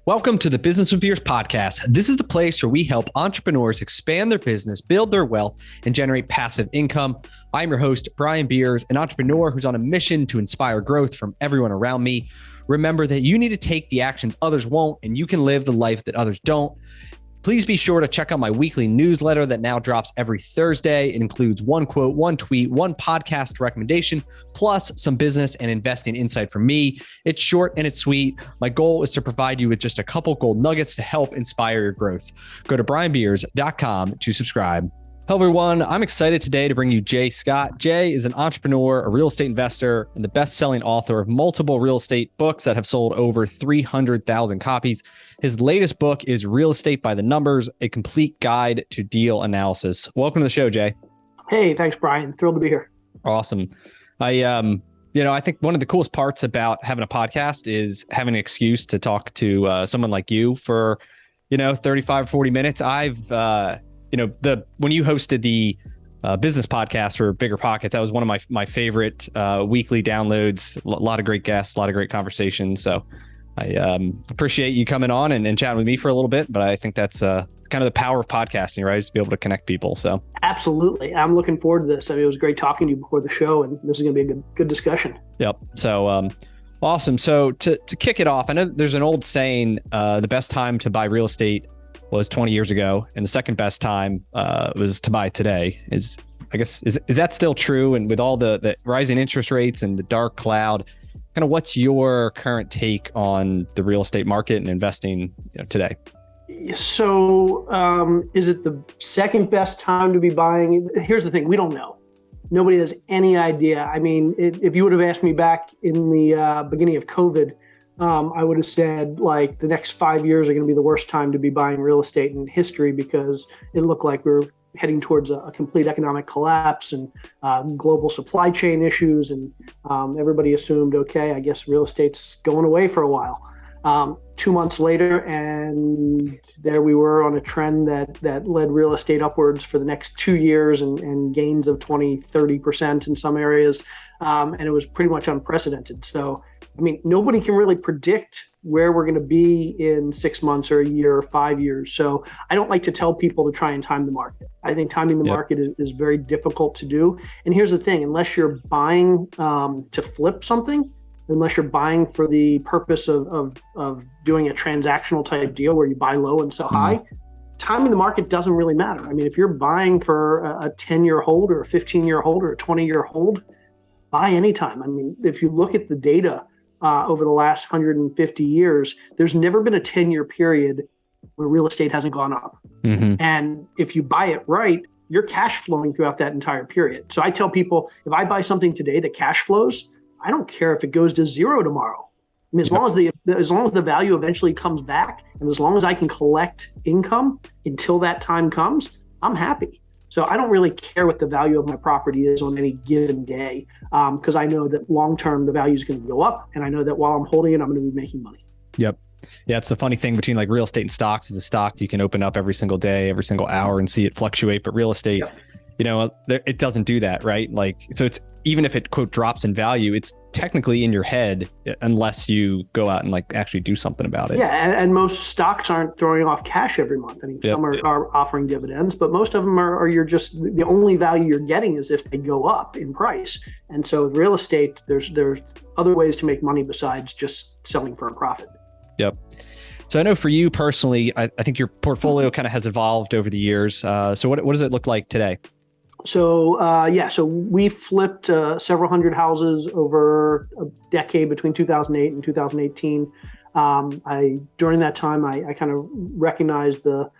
Welcome to the Business with Beers podcast. This is the place where we help entrepreneurs expand their business, build their wealth, and generate passive income. I'm your host, Brian Beers, an entrepreneur who's on a mission to inspire growth from everyone around me. Remember that you need to take the actions others won't, and you can live the life that others don't. Please be sure to check out my weekly newsletter that now drops every Thursday. It includes one quote, one tweet, one podcast recommendation, plus some business and investing insight from me. It's short and it's sweet. My goal is to provide you with just a couple gold nuggets to help inspire your growth. Go to brianbeers.com to subscribe. Hello, everyone. I'm excited today to bring you Jay Scott. Jay is an entrepreneur, a real estate investor, and the best-selling author of multiple real estate books that have sold over 300,000 copies. His latest book is Real Estate by the Numbers, a complete guide to deal analysis. Welcome to the show, Jay. Hey, thanks, Brian. Thrilled to be here. Awesome. I think one of the coolest parts about having a podcast is having an excuse to talk to someone like you for, 35, 40 minutes. When you hosted the business podcast for Bigger Pockets, that was one of my favorite weekly downloads. A lot of great guests, a lot of great conversations. So I appreciate you coming on and chatting with me for a little bit. But I think that's kind of the power of podcasting, right? Just to be able to connect people. So absolutely, I'm looking forward to this. I mean, it was great talking to you before the show, and this is going to be a good discussion. Yep. So awesome. So to kick it off, I know there's an old saying: the best time to buy real estate was 20 years ago, and the second best time was to buy today. Is that still true? And with all the rising interest rates and the dark cloud, kind of what's your current take on the real estate market and investing today? So is it the second best time to be buying? Here's the thing, we don't know. Nobody has any idea. I mean, if you would have asked me back in the beginning of COVID, I would have said like the next 5 years are going to be the worst time to be buying real estate in history, because it looked like we were heading towards a complete economic collapse and global supply chain issues. And everybody assumed, okay, I guess real estate's going away for a while. 2 months later, and there we were on a trend that led real estate upwards for the next 2 years and gains of 20-30% in some areas. And it was pretty much unprecedented. So, I mean, nobody can really predict where we're going to be in 6 months or a year or 5 years. So I don't like to tell people to try and time the market. I think timing the market is very difficult to do. And here's the thing, unless you're buying to flip something, unless you're buying for the purpose of doing a transactional type deal where you buy low and sell high, timing the market doesn't really matter. I mean, if you're buying for a 10-year hold or a 15-year hold or a 20-year hold, buy anytime. I mean, if you look at the data over the last 150 years, there's never been a 10-year period where real estate hasn't gone up. Mm-hmm. And if you buy it right, you're cash flowing throughout that entire period. So I tell people, if I buy something today that cash flows, I don't care if it goes to zero tomorrow. I mean, as long as the value eventually comes back, and as long as I can collect income until that time comes, I'm happy. So I don't really care what the value of my property is on any given day, because I know that long-term the value is going to go up, and I know that while I'm holding it, I'm going to be making money. Yep. Yeah, it's the funny thing between like real estate and stocks is a stock you can open up every single day, every single hour and see it fluctuate. But real estate, it doesn't do that, right? Like, so it's, even if it quote drops in value, it's technically in your head unless you go out and like actually do something about it. Yeah, and most stocks aren't throwing off cash every month. I mean, some are offering dividends, but most of them are you're just, the only value you're getting is if they go up in price. And so with real estate, there's other ways to make money besides just selling for a profit. Yep. So I know for you personally, I think your portfolio kind of has evolved over the years. So what does it look like today? So we flipped several hundred houses over a decade between 2008 and 2018. During that time, I kind of recognized the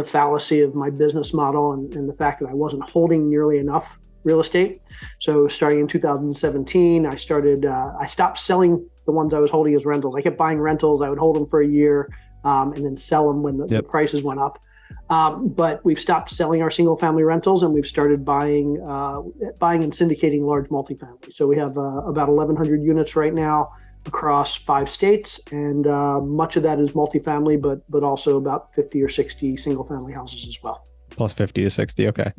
fallacy of my business model and the fact that I wasn't holding nearly enough real estate. So starting in 2017, I stopped selling the ones I was holding as rentals. I kept buying rentals. I would hold them for a year and then sell them when the prices went up. But we've stopped selling our single family rentals, and we've started buying and syndicating large multifamily. So we have about 1,100 units right now across 5 states, and much of that is multifamily, but also about 50 or 60 single family houses as well. Plus 50 to 60. Okay.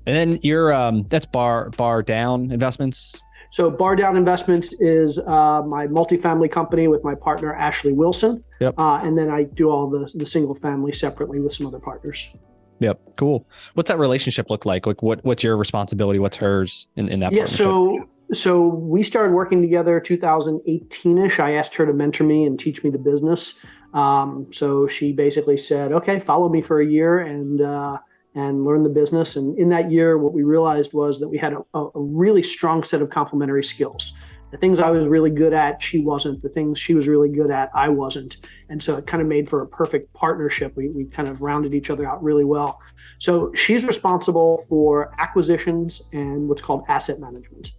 And then your that's bar down investments. So Bar Down Investments is my multifamily company with my partner, Ashley Wilson. Yep. And then I do all the single family separately with some other partners. Yep. Cool. What's that relationship look like? Like what's your responsibility? What's hers in that partnership? So we started working together 2018-ish. I asked her to mentor me and teach me the business. So she basically said, okay, follow me for a year and learn the business. And in that year, what we realized was that we had a really strong set of complementary skills. The things I was really good at, she wasn't. The things she was really good at, I wasn't. And so it kind of made for a perfect partnership. We kind of rounded each other out really well. So she's responsible for acquisitions and what's called asset management,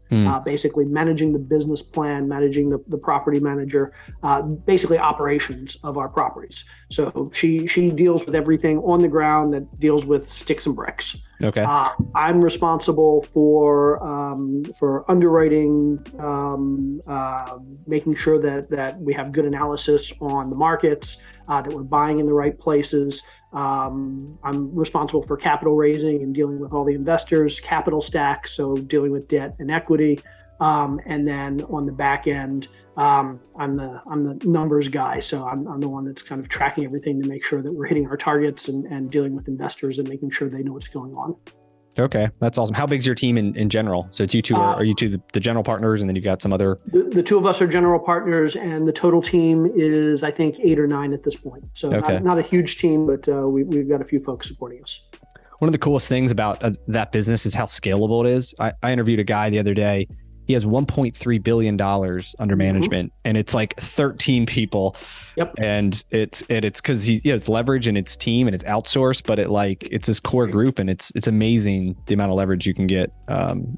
basically managing the business plan, managing the property manager, basically operations of our properties. So she deals with everything on the ground that deals with sticks and bricks. Okay. I'm responsible for underwriting, making sure that we have good analysis on the markets, that we're buying in the right places. I'm responsible for capital raising and dealing with all the investors, capital stack, so dealing with debt and equity. And then on the back end, I'm the numbers guy. So I'm the one that's kind of tracking everything to make sure that we're hitting our targets and dealing with investors and making sure they know what's going on. Okay. That's awesome. How big's your team in general? So it's you two, are you two the general partners, and then you got some other? The two of us are general partners, and the total team is, I think, 8 or 9 at this point. So okay. not a huge team, but we've got a few folks supporting us. One of the coolest things about that business is how scalable it is. I interviewed a guy the other day. He has $1.3 billion under management, and it's like 13 people. Yep. And it's because it's leverage and it's team and it's outsourced, but it's this core group, and it's amazing the amount of leverage you can get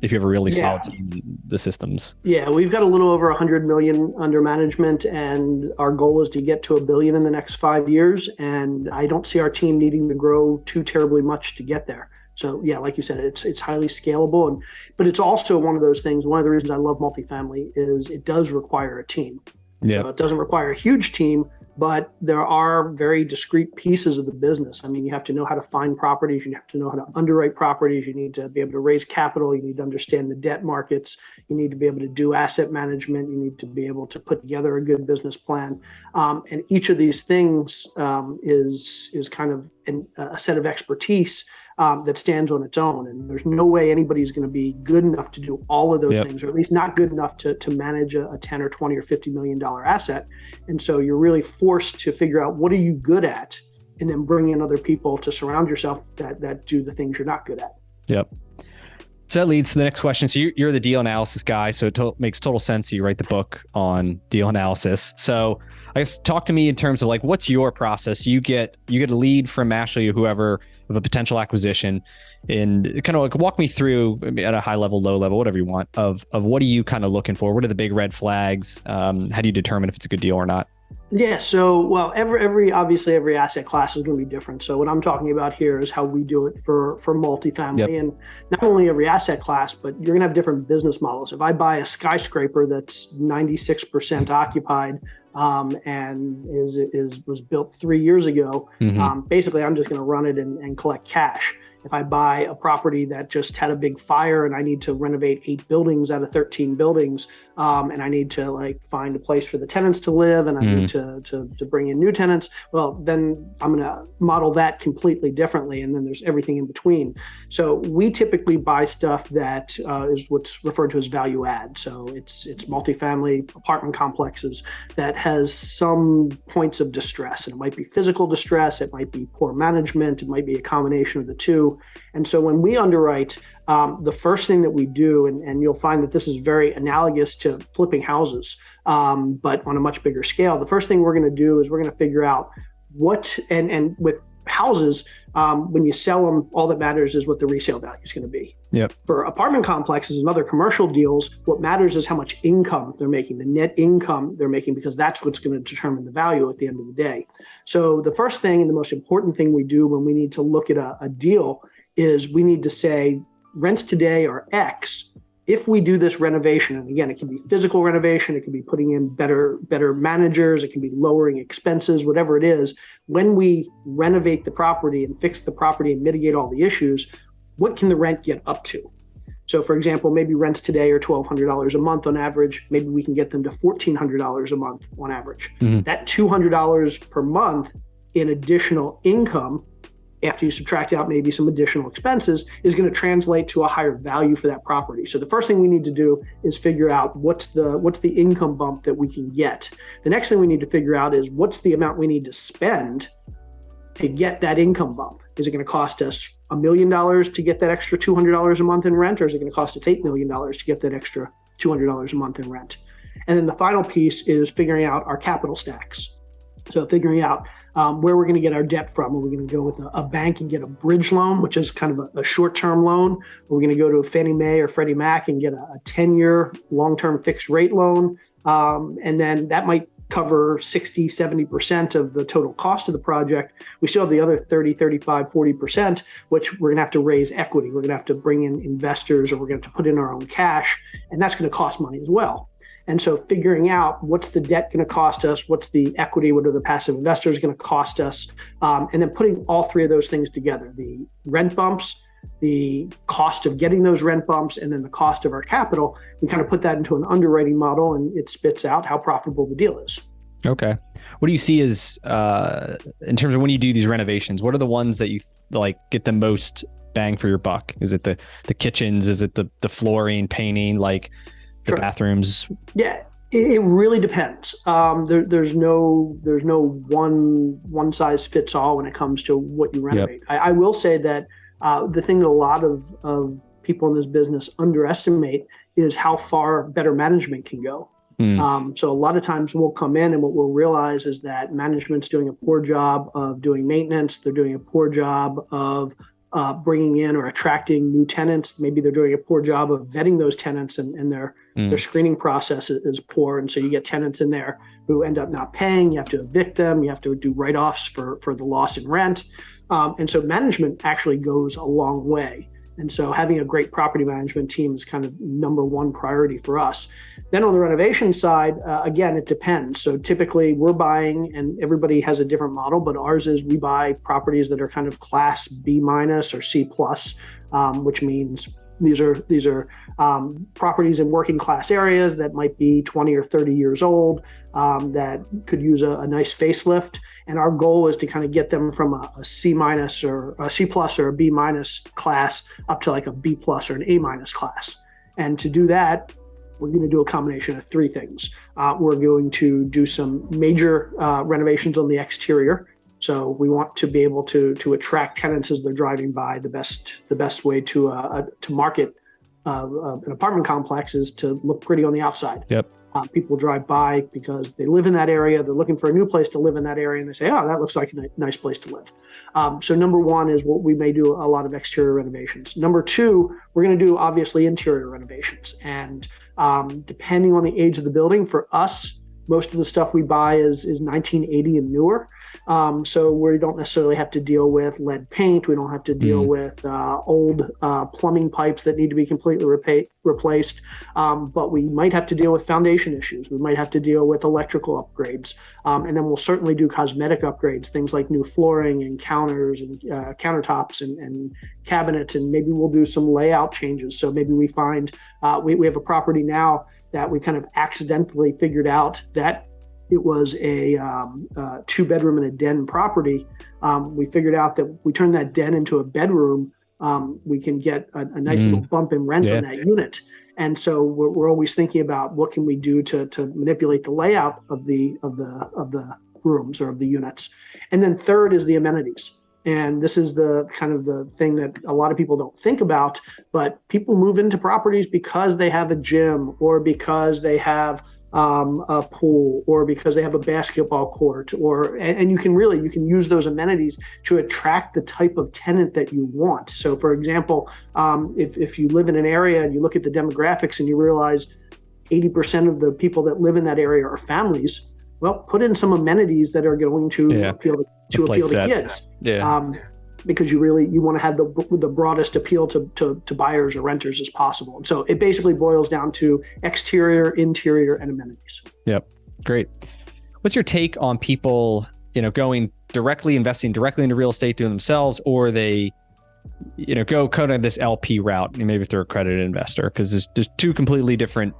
if you have a really solid team in the systems. Yeah, we've got a little over 100 million under management, and our goal is to get to $1 billion in the next 5 years. And I don't see our team needing to grow too terribly much to get there. So yeah, like you said, it's highly scalable, but it's also one of those things. One of the reasons I love multifamily is it does require a team. Yeah. So it doesn't require a huge team, but there are very discrete pieces of the business. I mean, you have to know how to find properties. You have to know how to underwrite properties. You need to be able to raise capital. You need to understand the debt markets. You need to be able to do asset management. You need to be able to put together a good business plan. And each of these things is kind of a set of expertise that stands on its own. And there's no way anybody's going to be good enough to do all of those things, or at least not good enough to manage a 10 or 20 or $50 million asset. And so you're really forced to figure out what are you good at, and then bring in other people to surround yourself that do the things you're not good at. Yep. So that leads to the next question. So you're the deal analysis guy. So it makes total sense. You write the book on deal analysis. So I guess talk to me in terms of what's your process? You get a lead from Ashley or whoever of a potential acquisition, and kind of walk me through at a high level, low level, whatever you want, of what are you kind of looking for? What are the big red flags? How do you determine if it's a good deal or not? Yeah. So, well, obviously every asset class is going to be different. So what I'm talking about here is how we do it for multifamily. Yep. And not only every asset class, but you're going to have different business models. If I buy a skyscraper that's 96% occupied, and was built 3 years ago, basically I'm just going to run it and collect cash. If I buy a property that just had a big fire and I need to renovate 8 buildings out of 13 buildings, and I need to find a place for the tenants to live, and I need to bring in new tenants, well, then I'm going to model that completely differently. And then there's everything in between. So we typically buy stuff that is what's referred to as value add. So it's multifamily apartment complexes that has some points of distress. And it might be physical distress, it might be poor management, it might be a combination of the two. And so when we underwrite, the first thing that we do, and you'll find that this is very analogous to flipping houses, but on a much bigger scale, the first thing we're going to do is we're going to figure out and with houses, when you sell them, all that matters is what the resale value is going to be. Yep. For apartment complexes and other commercial deals, what matters is how much income they're making, the net income they're making, because that's what's going to determine the value at the end of the day. So the first thing and the most important thing we do when we need to look at a deal is we need to say rents today are X. If we do this renovation, and again, it can be physical renovation, it can be putting in better managers, it can be lowering expenses, whatever it is. When we renovate the property and fix the property and mitigate all the issues, what can the rent get up to? So for example, maybe rents today are $1,200 a month on average. Maybe we can get them to $1,400 a month on average. That $200 per month in additional income, after you subtract out maybe some additional expenses, is going to translate to a higher value for that property. So the first thing we need to do is figure out what's the income bump that we can get. The next thing we need to figure out is what's the amount we need to spend to get that income bump. Is it going to cost us $1 million to get that extra $200 a month in rent, or is it going to cost us $8 million to get that extra $200 a month in rent? And then the final piece is figuring out our capital stacks. So figuring out where we're going to get our debt from. Are we going to go with a bank and get a bridge loan, which is kind of a short-term loan? Are we going to go to a Fannie Mae or Freddie Mac and get a 10-year long-term fixed rate loan? And then that might cover 60, 70% of the total cost of the project. We still have the other 30, 35, 40%, which we're going to have to raise equity. We're going to have to bring in investors, or we're going to have to put in our own cash, and that's going to cost money as well. And so figuring out what's the debt going to cost us, what's the equity, what are the passive investors going to cost us, and then putting all three of those things together, the rent bumps, the cost of getting those rent bumps, and then the cost of our capital, we kind of put that into an underwriting model, and it spits out how profitable the deal is. Okay. What do you see as, in terms of when you do these renovations, what are the ones that you like get the most bang for your buck? Is it the kitchens? Is it the flooring, painting, like the bathrooms? Yeah, it really depends. There's no one size fits all when it comes to what you renovate. Yep. I will say that the thing that a lot of people in this business underestimate is how far better management can go. So a lot of times we'll come in and what we'll realize is that management's doing a poor job of doing maintenance. They're doing a poor job of bringing in or attracting new tenants. Maybe they're doing a poor job of vetting those tenants, and their screening process is poor. And so you get tenants in there who end up not paying. You have to evict them. You have to do write-offs for the loss in rent. And so management actually goes a long way. And so having a great property management team is kind of number one priority for us. Then on the renovation side, again, it depends. So typically we're buying, and everybody has a different model, but ours is we buy properties that are kind of class B- or C+, which means these are properties in working class areas that might be 20 or 30 years old, that could use a nice facelift. And our goal is to kind of get them from a C- or a C+ or a B- class up to like a B+ or an A- class. And to do that, we're going to do a combination of three things. We're going to do some major renovations on the exterior. So we want to be able to attract tenants as they're driving by. The best way to market an apartment complex is to look pretty on the outside. Yep. People drive by because they live in that area. They're looking for a new place to live in that area, and they say, "Oh, that looks like a nice place to live." So number one is what we may do a lot of exterior renovations. Number two, we're going to do obviously interior renovations, and depending on the age of the building, for us, most of the stuff we buy is 1980 and newer. So we don't necessarily have to deal with lead paint. We don't have to deal with old plumbing pipes that need to be completely replaced. But we might have to deal with foundation issues. We might have to deal with electrical upgrades. And then we'll certainly do cosmetic upgrades, things like new flooring and counters and countertops and cabinets. And maybe we'll do some layout changes. So maybe we find we have a property now that we kind of accidentally figured out that it was a 2-bedroom and a den property. We figured out that if we turn that den into a bedroom, we can get a nice little bump in rent on that unit. And so we're always thinking about what can we do to manipulate the layout of the rooms or of the units. And then third is the amenities. And this is the kind of the thing that a lot of people don't think about, but people move into properties because they have a gym, or because they have a pool, or because they have a basketball court, and you can use those amenities to attract the type of tenant that you want. So for example, if you live in an area and you look at the demographics and you realize 80% of the people that live in that area are families, well, put in some amenities that are going to appeal to kids. Because you want to have the broadest appeal to buyers or renters as possible. And so it basically boils down to exterior, interior, and amenities. Yep. Great. What's your take on people, investing directly into real estate, doing themselves, or they go kind of this LP route, maybe through a accredited investor, because there's two completely different,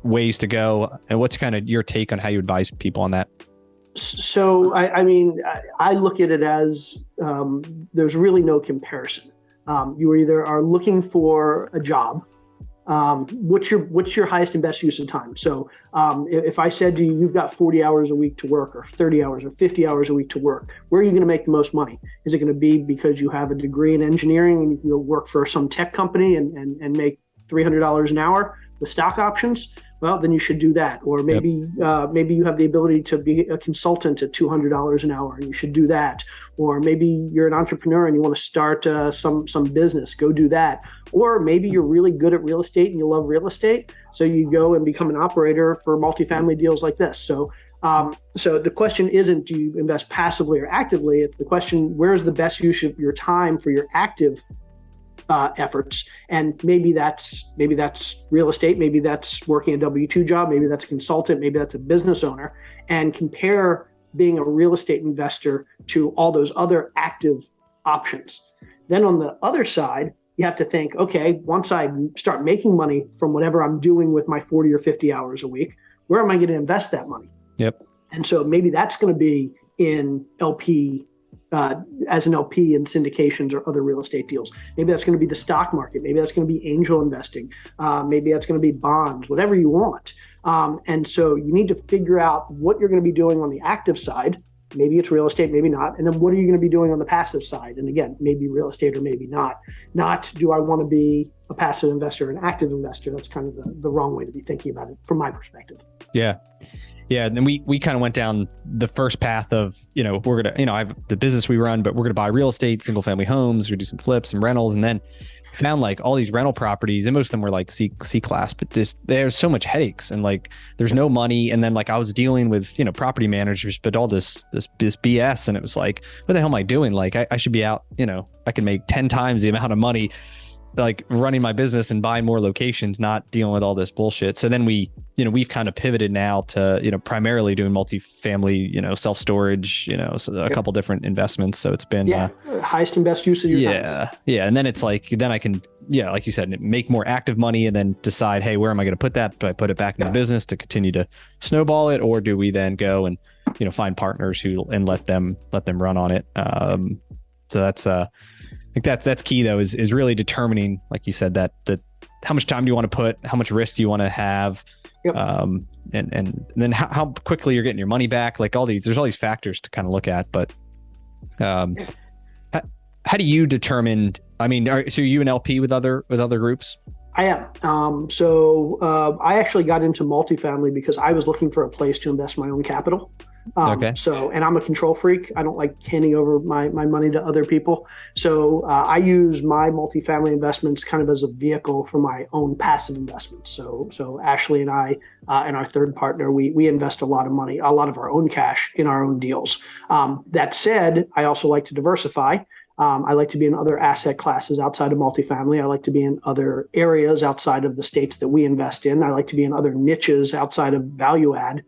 ways to go. And what's kind of your take on how you advise people on that? So, I mean, I look at it as there's really no comparison. You either are looking for a job. What's your highest and best use of time? So if I said to you, you've got 40 hours a week to work, or 30 hours or 50 hours a week to work, where are you going to make the most money? Is it going to be because you have a degree in engineering and you can go work for some tech company and make $300 an hour with stock options? Well, then you should do that. Or maybe maybe you have the ability to be a consultant at $200 an hour, and you should do that. Or maybe you're an entrepreneur and you want to start some business, go do that. Or maybe you're really good at real estate and you love real estate, so you go and become an operator for multifamily deals like this. So the question isn't, do you invest passively or actively? It's the question, where's the best use of your time for your active efforts? And maybe that's real estate, maybe that's working a W-2 job, maybe that's a consultant, maybe that's a business owner, and compare being a real estate investor to all those other active options. Then on the other side, you have to think, okay, once I start making money from whatever I'm doing with my 40 or 50 hours a week, where am I going to invest that money? Yep. And so maybe that's going to be in LP, as an LP in syndications or other real estate deals. Maybe that's going to be the stock market. Maybe that's going to be angel investing. Maybe that's going to be bonds, whatever you want. And so you need to figure out what you're going to be doing on the active side. Maybe it's real estate, maybe not. And then what are you going to be doing on the passive side? And again, maybe real estate or maybe not. Not, do I want to be a passive investor or an active investor? That's kind of the wrong way to be thinking about it from my perspective. Yeah. Yeah. And then we kind of went down the first path of, we're going to, I have the business we run, but we're going to buy real estate, single family homes, we do some flips and rentals. And then found like all these rental properties, and most of them were like C class, but there's so much headaches and like there's no money. And then like I was dealing with, property managers, but all this BS. And it was like, what the hell am I doing? Like I should be out, I can make 10 times the amount of money like running my business and buying more locations, not dealing with all this bullshit. So then we've kind of pivoted now to, primarily doing multifamily, self-storage, so a couple different investments. So it's been highest and best use of your time. Yeah. And then it's like, then I can, like you said, make more active money and then decide, hey, where am I going to put that? Do I put it back in the business to continue to snowball it? Or do we then go and, find partners and let them run on it? So that's, I think that's key though, is really determining, like you said, that how much time do you want to put, how much risk do you want to have, and then how quickly you're getting your money back. Like there's all these factors to kind of look at. But how do you determine? I mean, so you an LP with other groups? I am. So I actually got into multifamily because I was looking for a place to invest my own capital. Okay. So, and I'm a control freak. I don't like handing over my money to other people. So I use my multifamily investments kind of as a vehicle for my own passive investments. So Ashley and I and our third partner, we invest a lot of money, a lot of our own cash in our own deals. That said, I also like to diversify. I like to be in other asset classes outside of multifamily. I like to be in other areas outside of the states that we invest in. I like to be in other niches outside of value add.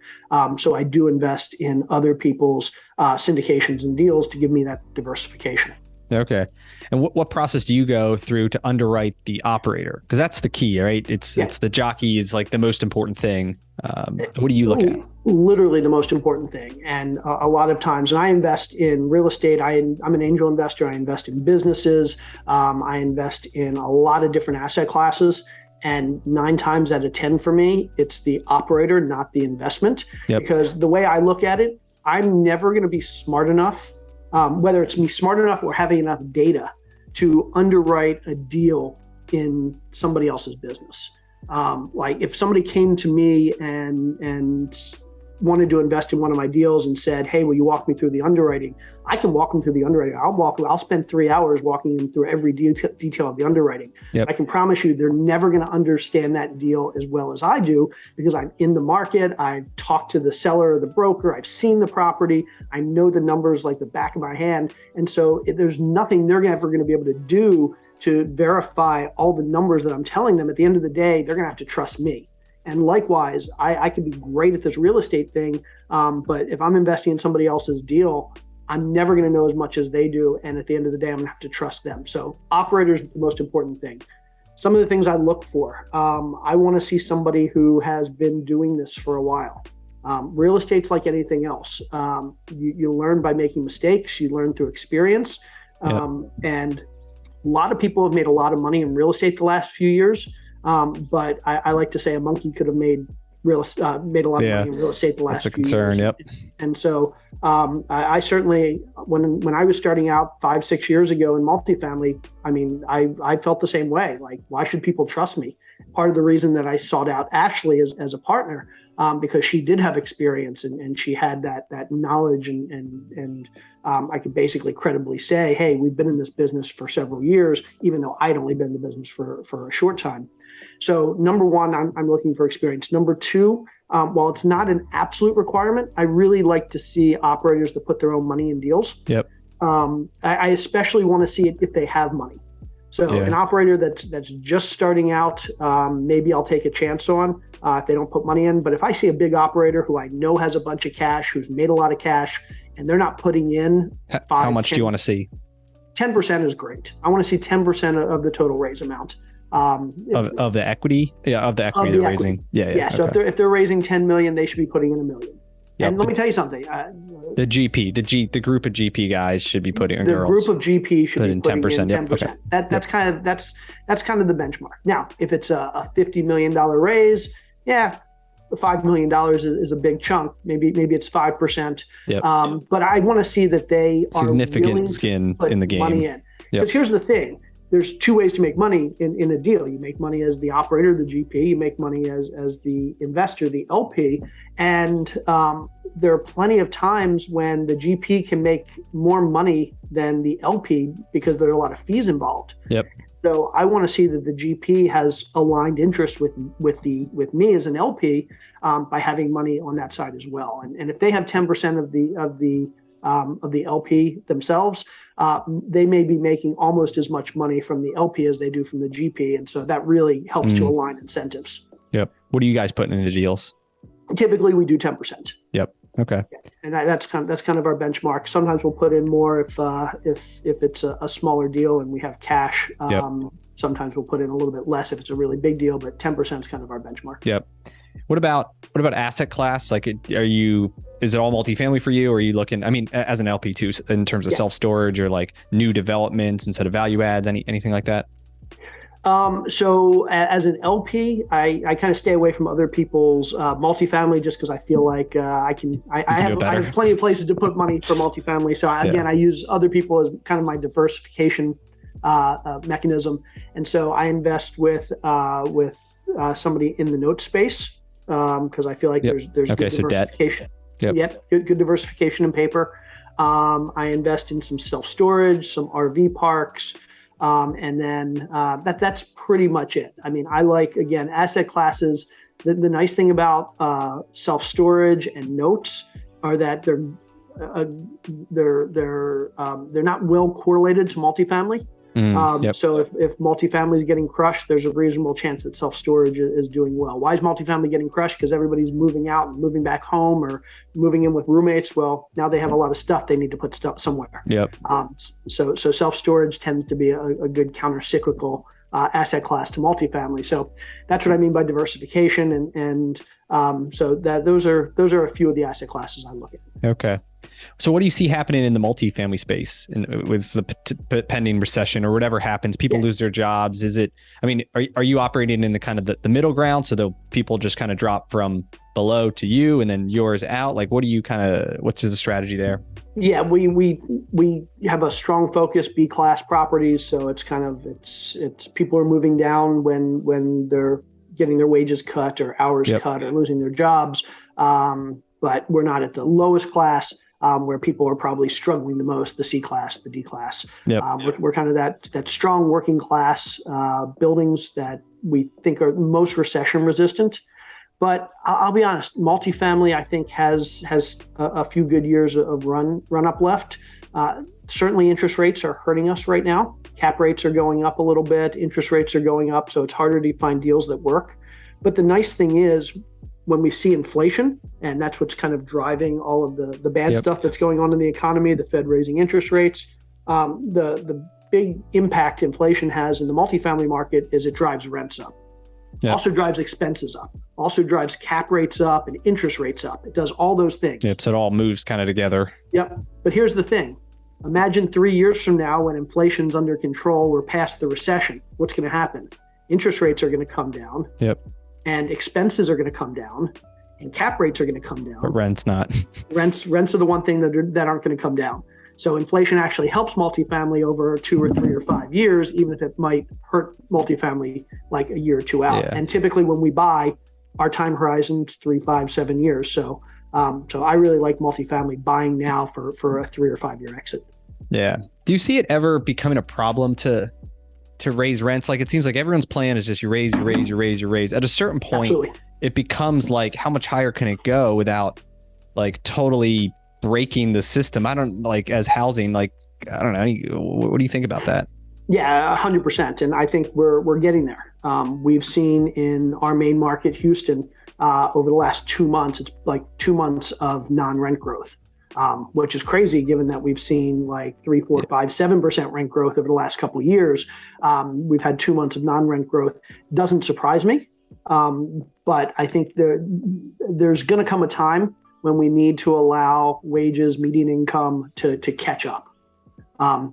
So I do invest in other people's syndications and deals to give me that diversification. Okay. And what process do you go through to underwrite the operator? Because that's the key, right? It's the jockey is like the most important thing. What do you look at? Literally the most important thing. And a lot of times, and I invest in real estate. I'm an angel investor. I invest in businesses. I invest in a lot of different asset classes. And 9 times out of 10 for me, it's the operator, not the investment. Yep. Because the way I look at it, I'm never going to be smart enough, whether it's me smart enough or having enough data to underwrite a deal in somebody else's business. Like if somebody came to me and wanted to invest in one of my deals and said, hey, will you walk me through the underwriting? I can walk them through the underwriting. I'll spend 3 hours walking them through every detail of the underwriting. Yep. I can promise you they're never going to understand that deal as well as I do, because I'm in the market. I've talked to the seller or the broker. I've seen the property. I know the numbers like the back of my hand. And so there's nothing they're ever going to be able to do to verify all the numbers that I'm telling them. At the end of the day, they're going to have to trust me. And likewise, I could be great at this real estate thing, but if I'm investing in somebody else's deal, I'm never going to know as much as they do. And at the end of the day, I'm going to have to trust them. So operators the most important thing. Some of the things I look for, I want to see somebody who has been doing this for a while. Real estate's like anything else. You learn by making mistakes. You learn through experience. And a lot of people have made a lot of money in real estate the last few years. But I like to say a monkey could have made a lot of money in real estate the last few concern, years. And so I certainly, when I was starting out 5-6 years ago in multifamily, I mean, I felt the same way. Like, why should people trust me? Part of the reason that I sought out Ashley as a partner, because she did have experience and she had that knowledge and I could basically credibly say, hey, we've been in this business for several years, even though I'd only been in the business for a short time. So number one, I'm looking for experience. Number two, while it's not an absolute requirement, I really like to see operators that put their own money in deals. I especially want to see it if they have money. So an operator that's just starting out, maybe I'll take a chance on if they don't put money in. But if I see a big operator who I know has a bunch of cash, who's made a lot of cash, and they're not putting in how much do you want to see? 10% is great. I want to see 10% of the total raise amount. Of the equity? Yeah, of the equity they're raising. Yeah. So if they're raising 10 million, they should be putting in $1 million. And let me tell you something. The group of GP guys should be putting. The group of GP should be putting 10%. In 10%. Okay. That's kind of the benchmark. Now, if it's a $50 million raise, $5 million is a big chunk. Maybe it's 5%. But I want to see that they are significant skin in the game. Money in. Because here's the thing. There's two ways to make money in a deal. You make money as the operator, the GP. You make money as the investor, the LP. And there are plenty of times when the GP can make more money than the LP because there are a lot of fees involved. So I want to see that the GP has aligned interest with me as an LP by having money on that side as well. And if they have 10% of the LP themselves, they may be making almost as much money from the LP as they do from the GP. And so that really helps to align incentives. What are you guys putting into deals? Typically we do 10%. Okay. And that's kind of our benchmark. Sometimes we'll put in more if it's a smaller deal and we have cash. Sometimes we'll put in a little bit less if it's a really big deal, but 10% is kind of our benchmark. What about asset class? Like, is it all multifamily for you? Or are you looking, I mean, as an LP too, in terms of self-storage or like new developments instead of value adds, anything like that? So as an LP, I kind of stay away from other people's multifamily just because I feel like I have plenty of places to put money for multifamily. So I use other people as kind of my diversification mechanism. And so I invest with somebody in the note space because I feel like there's good diversification. Good diversification in paper. I invest in some self-storage, some RV parks. And then that's pretty much it. I mean, I like, again, asset classes. The nice thing about self-storage and notes are that they're not well correlated to multifamily. So if multifamily is getting crushed, there's a reasonable chance that self-storage is doing well. Why is multifamily getting crushed? Because everybody's moving out and moving back home or moving in with roommates. Well, now they have a lot of stuff they need to put stuff somewhere. So self-storage tends to be a good counter-cyclical asset class to multifamily. So that's what I mean by diversification. And so that those are a few of the asset classes I look at. Okay. So what do you see happening in the multifamily space with the pending recession or whatever happens? People lose their jobs. Is it, I mean, are you operating in the kind of the middle ground? So the people just kind of drop from below to you and then yours out? Like, what's the strategy there? Yeah, we have a strong focus B-class properties. So it's kind of, it's people are moving down when they're getting their wages cut or hours cut or losing their jobs. But we're not at the lowest class where people are probably struggling the most, the C class, the D class. We're kind of that strong working class buildings that we think are most recession resistant. But I'll be honest, multifamily, I think, has a few good years of run up left. Certainly interest rates are hurting us right now. Cap rates are going up a little bit. Interest rates are going up. So it's harder to find deals that work. But the nice thing is when we see inflation, and that's what's kind of driving all of the bad stuff that's going on in the economy, the Fed raising interest rates, the big impact inflation has in the multifamily market is it drives rents up. Yep. Also drives expenses up, also drives cap rates up and interest rates up. It does all those things. Yep. So it all moves kind of together. Yep. But here's the thing. Imagine 3 years from now when inflation's under control, we're past the recession. What's going to happen? Interest rates are going to come down. Yep. And expenses are going to come down. And cap rates are going to come down. But rent's not. Rents are the one thing that aren't going to come down. So inflation actually helps multifamily over 2 or 3 or 5 years, even if it might hurt multifamily like a year or two out. Yeah. And typically when we buy, our time horizon's 3, 5, 7 years. So I really like multifamily buying now for a 3 or 5 year exit. Yeah. Do you see it ever becoming a problem to raise rents? Like it seems like everyone's plan is just you raise. At a certain point, absolutely, it becomes like how much higher can it go without like totally breaking the system? I don't like as housing, like, I don't know. What do you think about that? Yeah, 100%. And I think we're getting there. We've seen in our main market, Houston, over the last 2 months, it's like 2 months of non-rent growth, which is crazy given that we've seen like 3, 4, 5, 7% rent growth over the last couple of years. We've had 2 months of non-rent growth. Doesn't surprise me. But I think there's going to come a time when we need to allow wages, median income to catch up.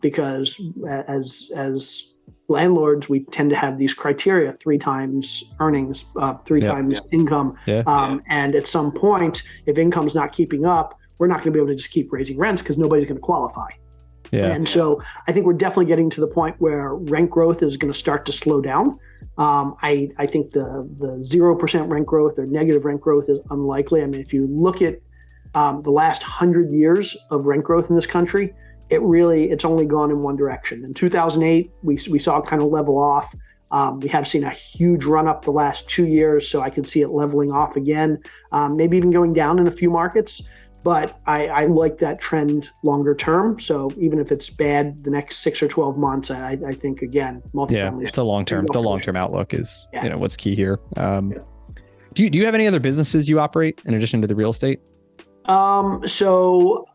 Because as landlords, we tend to have these criteria: 3 times earnings, 3 times income. And at some point, if income's not keeping up, we're not going to be able to just keep raising rents because nobody's going to qualify. And so I think we're definitely getting to the point where rent growth is going to start to slow down. I think the 0% rent growth or negative rent growth is unlikely. I mean, if you look at the last 100 years of rent growth in this country, it's only gone in one direction. In 2008, we saw it kind of level off. We have seen a huge run up the last 2 years, so I could see it leveling off again, maybe even going down in a few markets. But I like that trend longer term. So even if it's bad the next 6 or 12 months, I think, again, multifamily. Yeah, it's a long-term. The long-term outlook is what's key here. Do you have any other businesses you operate in addition to the real estate? So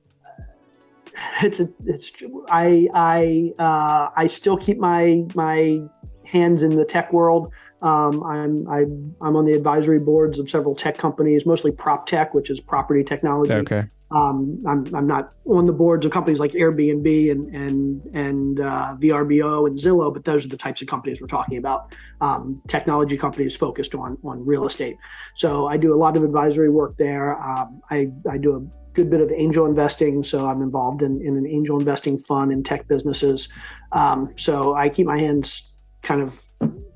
I still keep my hands in the tech world. I'm on the advisory boards of several tech companies, mostly prop tech, which is property technology. Okay. I'm not on the boards of companies like Airbnb and VRBO and Zillow, but those are the types of companies we're talking about. Technology companies focused on real estate. So I do a lot of advisory work there. I do a good bit of angel investing. So I'm involved in an angel investing fund in tech businesses. So I keep my hands kind of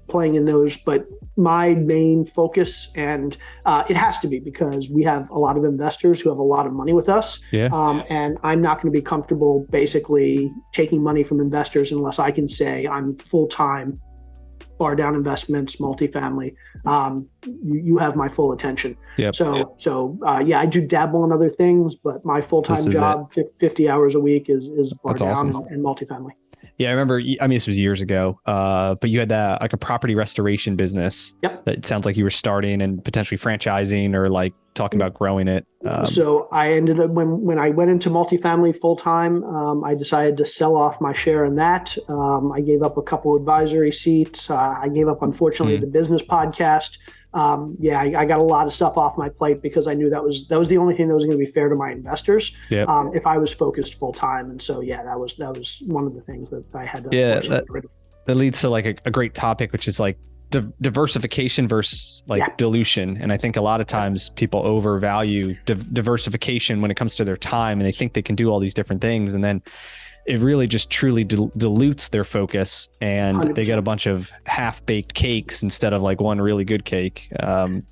playing in those, but my main focus, and it has to be because we have a lot of investors who have a lot of money with us. And I'm not going to be comfortable basically taking money from investors unless I can say I'm full-time, bar down investments, multifamily. You have my full attention. So I do dabble in other things, but my full-time job, 50 hours a week is bar down and multifamily. Yeah, I remember, I mean, this was years ago, but you had that like a property restoration business that it sounds like you were starting and potentially franchising or like talking about growing it. So I ended up, when I went into multifamily full time, I decided to sell off my share in that. I gave up a couple advisory seats. I gave up, unfortunately, the business podcast. I got a lot of stuff off my plate because I knew that was the only thing that was going to be fair to my investors. If I was focused full time. And so, that was one of the things that I had to get rid of. That leads to like a great topic, which is like diversification versus dilution. And I think a lot of times people overvalue diversification when it comes to their time, and they think they can do all these different things. And then it really just truly dilutes their focus, and 100%. They get a bunch of half-baked cakes instead of like one really good cake. It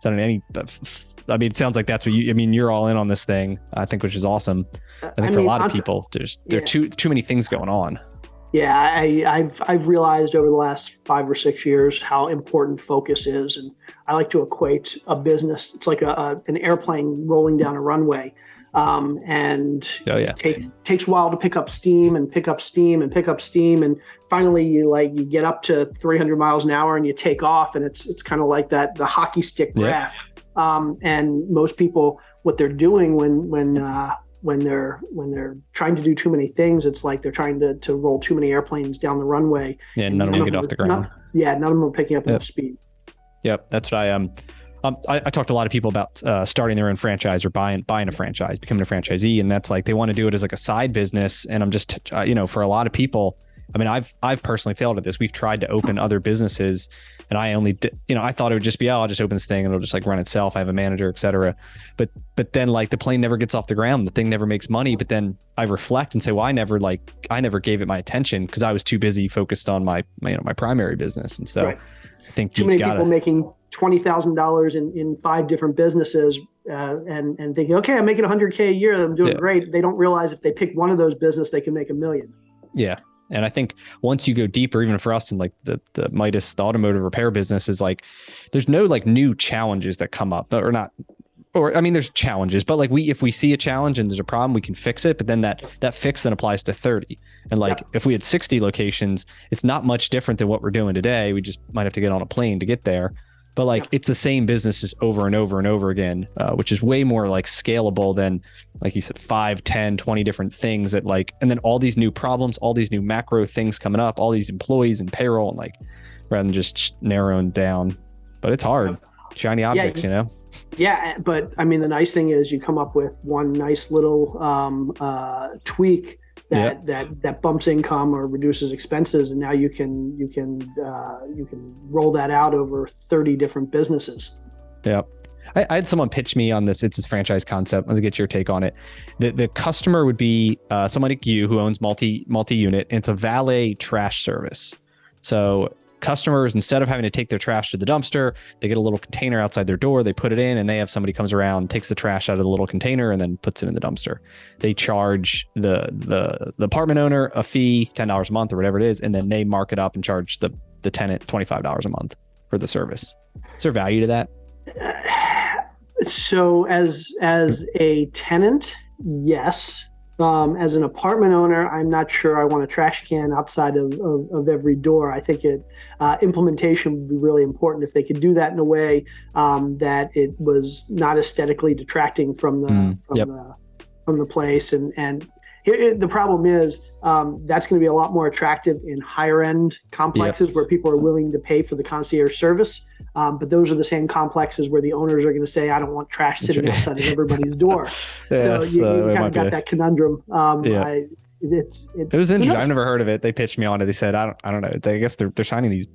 sounds like that's what you're all in on this thing, I think, which is awesome. I think for a lot of people, there are too many things going on. Yeah, I've realized over the last 5 or 6 years how important focus is, and I like to equate a business. It's like an airplane rolling down a runway. Takes a while to pick up steam, and finally you get up to 300 miles an hour and you take off, and it's kind of like the hockey stick graph. And most people, what they're doing when they're trying to do too many things, it's like they're trying to roll too many airplanes down the runway. Yeah, none of them get off the ground. None of them are picking up enough speed. Yep, that's what I talked to a lot of people about starting their own franchise or buying a franchise, becoming a franchisee, and that's like they want to do it as like a side business. And I'm just for a lot of people, I mean, I've personally failed at this. We've tried to open other businesses, and I only did, I thought it would just be, I'll just open this thing and it'll just like run itself. I have a manager, et cetera. But then like the plane never gets off the ground. The thing never makes money. But then I reflect and say, well, I never gave it my attention because I was too busy focused on my primary business. And so right. I think too many people making $20,000 in 5 different businesses and thinking, okay, I'm making $100K a year. I'm doing great. They don't realize if they pick one of those businesses, they can make $1 million. Yeah. And I think once you go deeper, even for us in like the Midas, the automotive repair business, is like, there's no like new challenges that come up there's challenges, but like if we see a challenge and there's a problem, we can fix it. But then that fix then applies to 30. And like, if we had 60 locations, it's not much different than what we're doing today. We just might have to get on a plane to get there. But like, it's the same businesses over and over and over again, which is way more like scalable than, like you said, 5, 10, 20 different things that like, and then all these new problems, all these new macro things coming up, all these employees and payroll, and like, rather than just narrowing down. But it's hard. Shiny objects, Yeah, but I mean, the nice thing is you come up with one nice little tweak that bumps income or reduces expenses, and now you can roll that out over 30 different businesses. Yeah. I had someone pitch me on this. It's this franchise concept. Let's get your take on it. The customer would be someone like you who owns multi-unit, and it's a valet trash service. So customers, instead of having to take their trash to the dumpster, they get a little container outside their door, they put it in, and they have somebody comes around, takes the trash out of the little container, and then puts it in the dumpster. They charge the apartment owner a fee, $10 a month or whatever it is, and then they mark it up and charge the tenant $25 a month for the service. Is there value to that? So as a tenant, yes. As an apartment owner, I'm not sure I want a trash can outside of every door. I think implementation would be really important if they could do that in a way that it was not aesthetically detracting from the place. And here, the problem is that's going to be a lot more attractive in higher end complexes where people are willing to pay for the concierge service. But those are the same complexes where the owners are going to say, I don't want trash sitting outside of everybody's door. So you kind of got that conundrum. It was interesting. I've never heard of it. They pitched me on it. They said, I don't know. I guess they're shining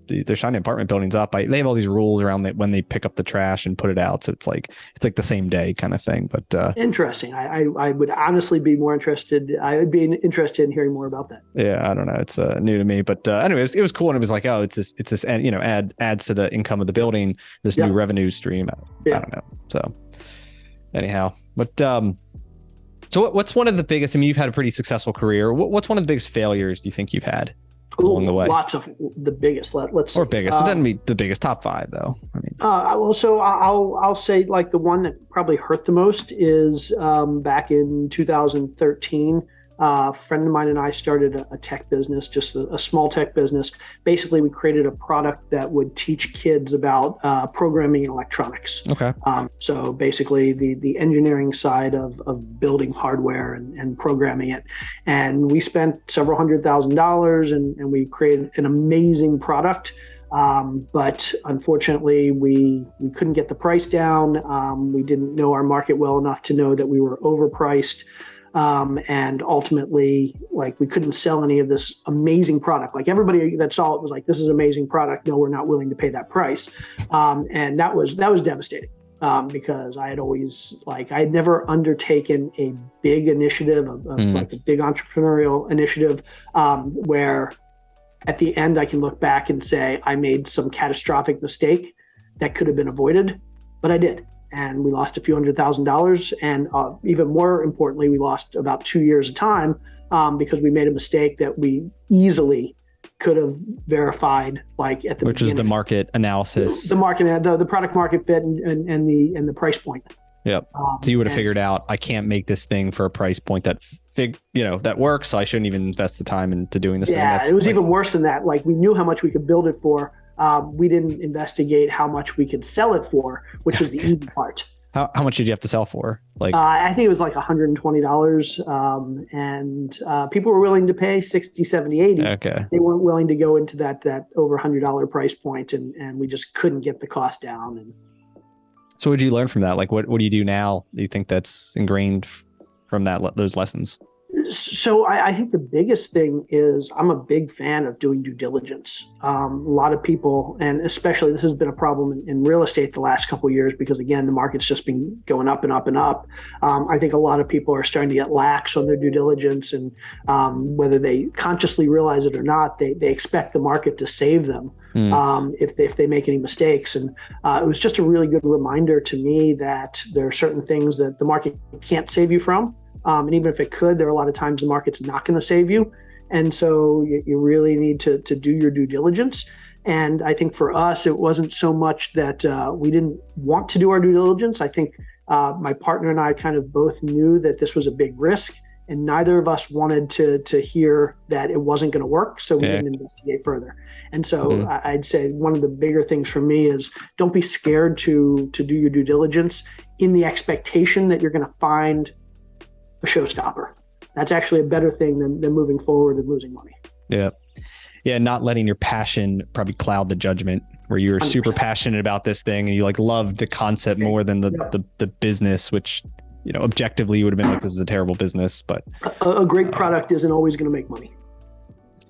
apartment buildings up. They have all these rules around that when they pick up the trash and put it out. So it's like the same day kind of thing. But interesting. I would honestly be more interested. I would be interested in hearing more about that. Yeah, I don't know. It's new to me. But anyways, it was cool. And it was like, oh, it's this, adds to the income of the building, this new revenue stream. I don't know. So anyhow, but so what's one of the biggest, you've had a pretty successful career. What's one of the biggest failures do you think you've had along the way? Lots of the biggest. Let's or biggest. It doesn't mean the biggest, top 5 though. I mean, well, so I'll say like the one that probably hurt the most is back in 2013. A friend of mine and I started a tech business, just a small tech business. Basically, we created a product that would teach kids about programming electronics. Okay. So basically, the engineering side of building hardware and programming it. And we spent several $100,000 and we created an amazing product. But unfortunately, we couldn't get the price down. We didn't know our market well enough to know that we were overpriced. And ultimately, like, we couldn't sell any of this amazing product. Like, everybody that saw it was like, this is an amazing product. No, we're not willing to pay that price. And that was devastating, because I had never undertaken a big initiative, like a big entrepreneurial initiative, where at the end I can look back and say, I made some catastrophic mistake that could have been avoided, but I did. And we lost a few $100,000. And even more importantly, we lost about 2 years of time because we made a mistake that we easily could have verified, like at the which beginning. Is the market analysis, the product market fit and the price point. Yep. So you would have figured out, I can't make this thing for a price point that that works. So I shouldn't even invest the time into doing this thing. Yeah, it was even worse than that. Like, we knew how much we could build it for. we didn't investigate how much we could sell it for, which was the easy part. How much did you have to sell for? Like, I think it was like $120. And people were willing to pay 60, 70, 80. okay. They weren't willing to go into that over $100 price point, and we just couldn't get the cost down. And so what did you learn from that? Like, what do you do now? Do you think that's ingrained from those lessons? So I think the biggest thing is I'm a big fan of doing due diligence. A lot of people, and especially this has been a problem in real estate the last couple of years because, again, the market's just been going up and up and up. I think a lot of people are starting to get lax on their due diligence, and whether they consciously realize it or not, they expect the market to save them if they make any mistakes. And it was just a really good reminder to me that there are certain things that the market can't save you from. And even if it could, there are a lot of times the market's not going to save you. And so you really need to do your due diligence. And I think for us, it wasn't so much that we didn't want to do our due diligence. I think my partner and I kind of both knew that this was a big risk, and neither of us wanted to hear that it wasn't going to work. So we didn't investigate further. And so I'd say one of the bigger things for me is don't be scared to do your due diligence in the expectation that you're going to find a showstopper. That's actually a better thing than moving forward and losing money. Yeah. Yeah. Not letting your passion probably cloud the judgment, where you're 100%. Super passionate about this thing and you like love the concept more than the business, which, you know, objectively you would have been like, this is a terrible business, but a great product isn't always going to make money.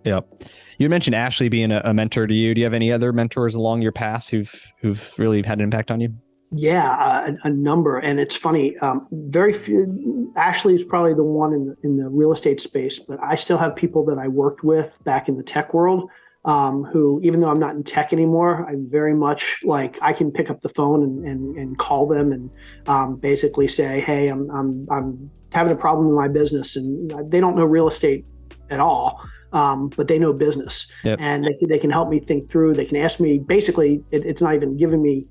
Yep. You mentioned Ashley being a mentor to you. Do you have any other mentors along your path who've really had an impact on you? Yeah, a number. And it's funny, very few. Ashley is probably the one in the real estate space, but I still have people that I worked with back in the tech world who, even though I'm not in tech anymore, I'm very much like I can pick up the phone and call them and basically say, hey, I'm having a problem in my business. And they don't know real estate at all. But they know business. Yep. And they can help me think through. They can ask me, basically, it's not even giving me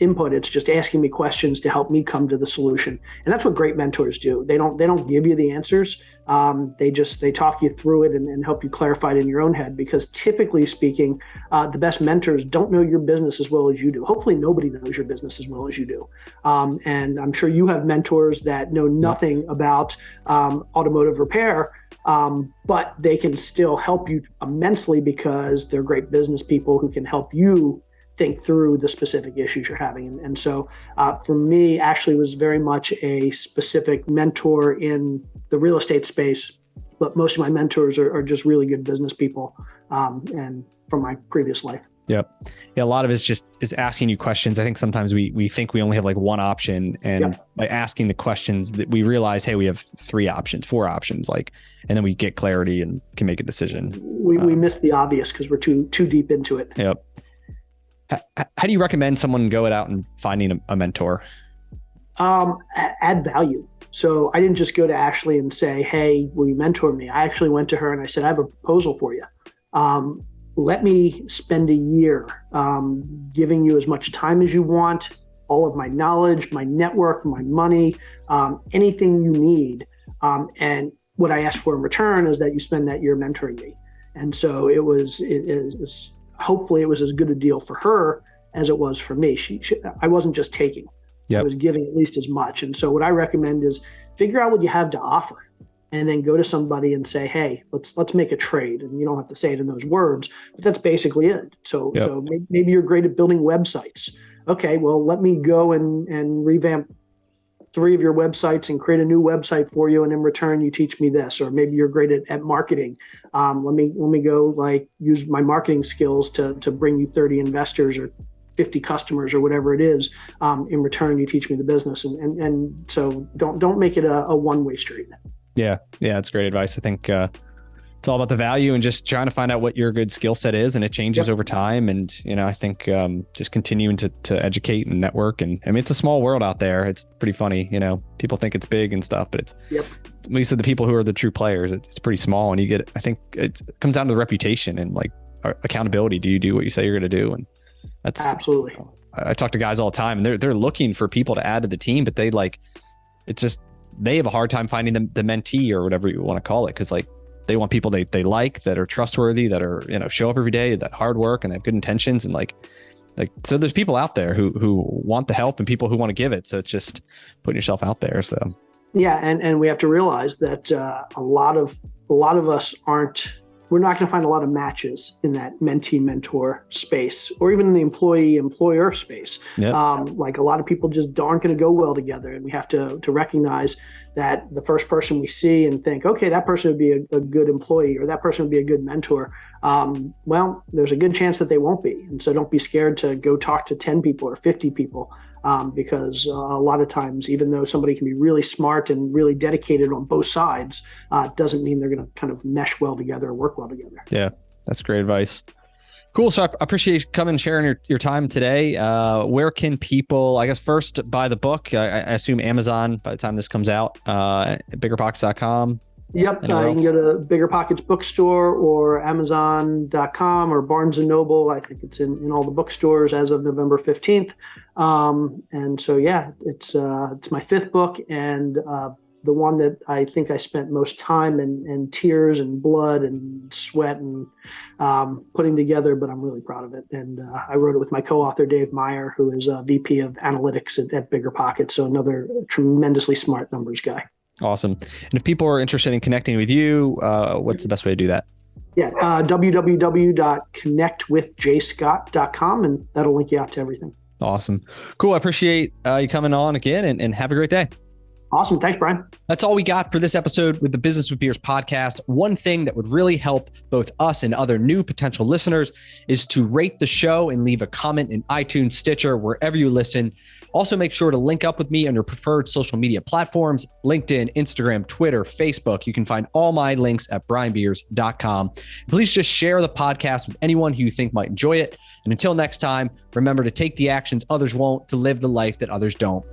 input. It's just asking me questions to help me come to the solution. And that's what great mentors do. They don't give you the answers. They talk you through it and help you clarify it in your own head, because typically speaking, the best mentors don't know your business as well as you do. Hopefully nobody knows your business as well as you do. And I'm sure you have mentors that know nothing about automotive repair, but they can still help you immensely because they're great business people who can help you think through the specific issues you're having. And so for me, Ashley was very much a specific mentor in the real estate space, but most of my mentors are just really good business people and from my previous life. Yep. Yeah. A lot of it is asking you questions. I think sometimes we think we only have like one option, and by asking the questions that we realize, hey, we have 3 options, 4 options, like, and then we get clarity and can make a decision. We miss the obvious because we're too deep into it. Yep. How do you recommend someone go out and finding a mentor? Add value. So I didn't just go to Ashley and say, hey, will you mentor me? I actually went to her and I said, I have a proposal for you. Let me spend a year giving you as much time as you want, all of my knowledge, my network, my money, anything you need. And what I asked for in return is that you spend that year mentoring me. And so it was hopefully it was as good a deal for her as it was for me. I wasn't just taking, I was giving at least as much. And so what I recommend is figure out what you have to offer and then go to somebody and say, hey, let's make a trade. And you don't have to say it in those words, but that's basically it. So maybe you're great at building websites. Okay, well, let me go and revamp 3 of your websites and create a new website for you. And in return, you teach me this. Or maybe you're great at marketing. Let me go like use my marketing skills to bring you 30 investors or 50 customers or whatever it is. In return, you teach me the business. And so don't make it a one-way street. Yeah. That's great advice. I think it's all about the value and just trying to find out what your good skill set is, and it changes over time. And, I think just continuing to educate and network. And I mean, it's a small world out there. It's pretty funny. People think it's big and stuff, but it's at least the people who are the true players, it's pretty small. And I think it comes down to the reputation and like accountability. Do you do what you say you're going to do? And that's absolutely. I talk to guys all the time, and they're looking for people to add to the team, but they have a hard time finding the mentee or whatever you want to call it. Cause like They want people they like, that are trustworthy, that are, show up every day, that hard work and they have good intentions. And so there's people out there who want the help and people who want to give it. So it's just putting yourself out there. So yeah, and we have to realize that a lot of us we're not going to find a lot of matches in that mentee-mentor space, or even in the employee-employer space. Yep. Like a lot of people just aren't going to go well together, and we have to recognize that the first person we see and think, okay, that person would be a good employee, or that person would be a good mentor. Well, there's a good chance that they won't be, and so don't be scared to go talk to 10 people or 50 people. Because a lot of times, even though somebody can be really smart and really dedicated on both sides, doesn't mean they're going to kind of mesh well together or work well together. Yeah, that's great advice. Cool. So I appreciate you coming and sharing your time today. Where can people, I guess, first buy the book? I assume Amazon by the time this comes out, biggerpockets.com. Yep. You can go to Bigger Pockets Bookstore or Amazon.com or Barnes & Noble. I think it's in all the bookstores as of November 15th. And so, yeah, it's my fifth book, and the one that I think I spent most time and tears and blood and sweat and putting together, but I'm really proud of it. And I wrote it with my co-author, Dave Meyer, who is VP of Analytics at Bigger Pockets. So another tremendously smart numbers guy. Awesome. And if people are interested in connecting with you, what's the best way to do that? Yeah, www.connectwithjscott.com, and that'll link you out to everything. Awesome. Cool. I appreciate you coming on again, and have a great day. Awesome. Thanks, Brian. That's all we got for this episode with the Business with Beers podcast. One thing that would really help both us and other new potential listeners is to rate the show and leave a comment in iTunes, Stitcher, wherever you listen. Also, make sure to link up with me on your preferred social media platforms, LinkedIn, Instagram, Twitter, Facebook. You can find all my links at brianbeers.com. Please just share the podcast with anyone who you think might enjoy it. And until next time, remember to take the actions others won't, to live the life that others don't.